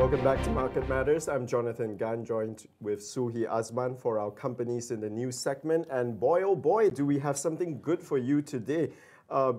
Welcome back to Market Matters. I'm Jonathan Gan, joined with Sulhi Azman for our companies in the news segment. And boy, oh boy, do we have something good for you today,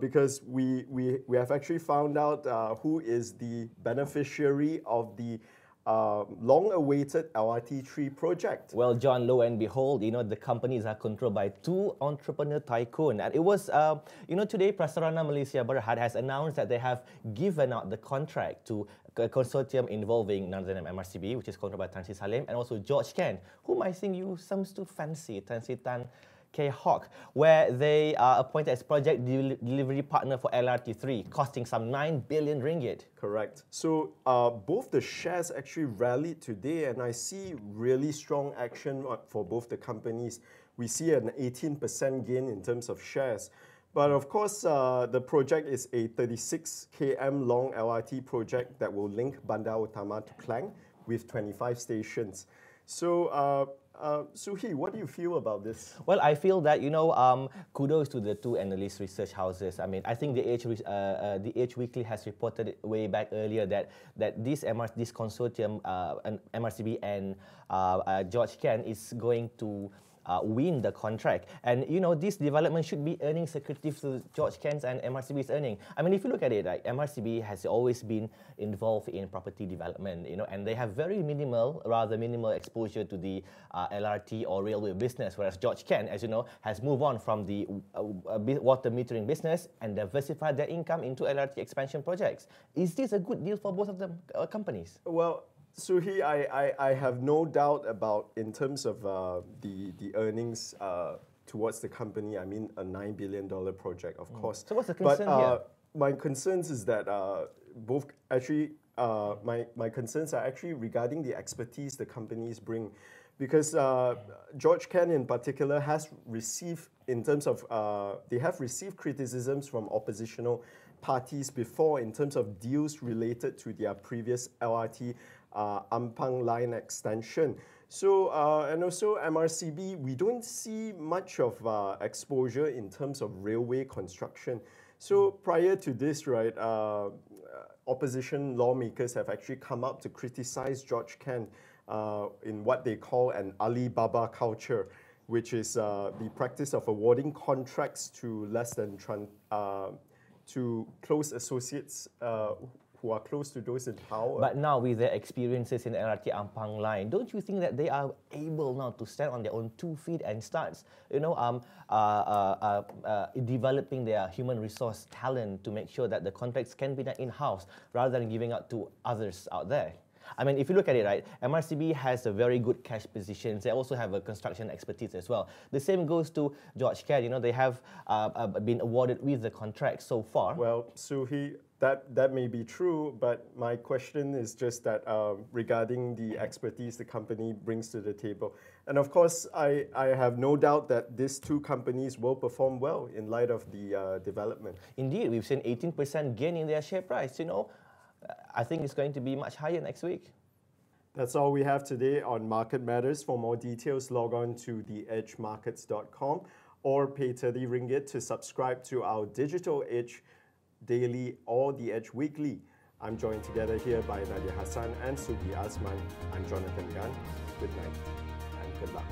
because we have actually found out who is the beneficiary of the long-awaited LRT3 project. Well, John, lo and behold, the companies are controlled by two entrepreneur tycoon. And it was, today Prasarana Malaysia Berhad has announced that they have given out the contract to a consortium involving none other than MRCB, which is controlled by Tan Sri Salim, and also George Ken, whom I think you seems to fancy, Tan Sri Tan K. Hawk, where they are appointed as project delivery partner for LRT3, costing some 9 billion ringgit. Correct. So both the shares actually rallied today, and I see really strong action for both the companies. We see an 18% gain in terms of shares. But of course, the project is a 36 km long LRT project that will link Bandar Utama to Klang with 25 stations. So Sulhi, what do you feel about this? Well, I feel that, kudos to the two analyst research houses. I mean, I think the Age Weekly has reported it way back earlier that this consortium, MRCB and George Ken, is going to win the contract. And, this development should be earning secretive to George Ken's and MRCB's earning. I mean, if you look at it, right, MRCB has always been involved in property development, and they have rather minimal exposure to the LRT or railway business, whereas George Ken, as you know, has moved on from the water metering business and diversified their income into LRT expansion projects. Is this a good deal for both of them companies? Well, Sulhi, I have no doubt about, in terms of the earnings towards the company, I mean a $9 billion project, of course. So what's the concern here? My concerns is that my concerns are actually regarding the expertise the companies bring, because George Ken in particular has received, they have received criticisms from oppositional parties before in terms of deals related to their previous LRT Ampang line extension. So, and also MRCB, we don't see much of exposure in terms of railway construction. So prior to this, right, opposition lawmakers have actually come up to criticize George Ken in what they call an Alibaba culture, which is the practice of awarding contracts to less than to close associates who are close to those in power. But now, with their experiences in the LRT Ampang line, don't you think that they are able now to stand on their own 2 feet and start, developing their human resource talent to make sure that the contracts can be done in-house rather than giving out to others out there? I mean, if you look at it, right, MRCB has a very good cash position. They also have a construction expertise as well. The same goes to George Ken. They have been awarded with the contract so far. Well, Sulhi, that may be true, but my question is just that regarding the expertise the company brings to the table. And of course, I have no doubt that these two companies will perform well in light of the development. Indeed, we've seen 18% gain in their share price, I think it's going to be much higher next week. That's all we have today on Market Matters. For more details, log on to theedgemarkets.com or pay 30 ringgit to subscribe to our Digital Edge Daily or The Edge Weekly. I'm joined together here by Nadia Hassan and Sulhi Azman. I'm Jonathan Gan. Good night and good luck.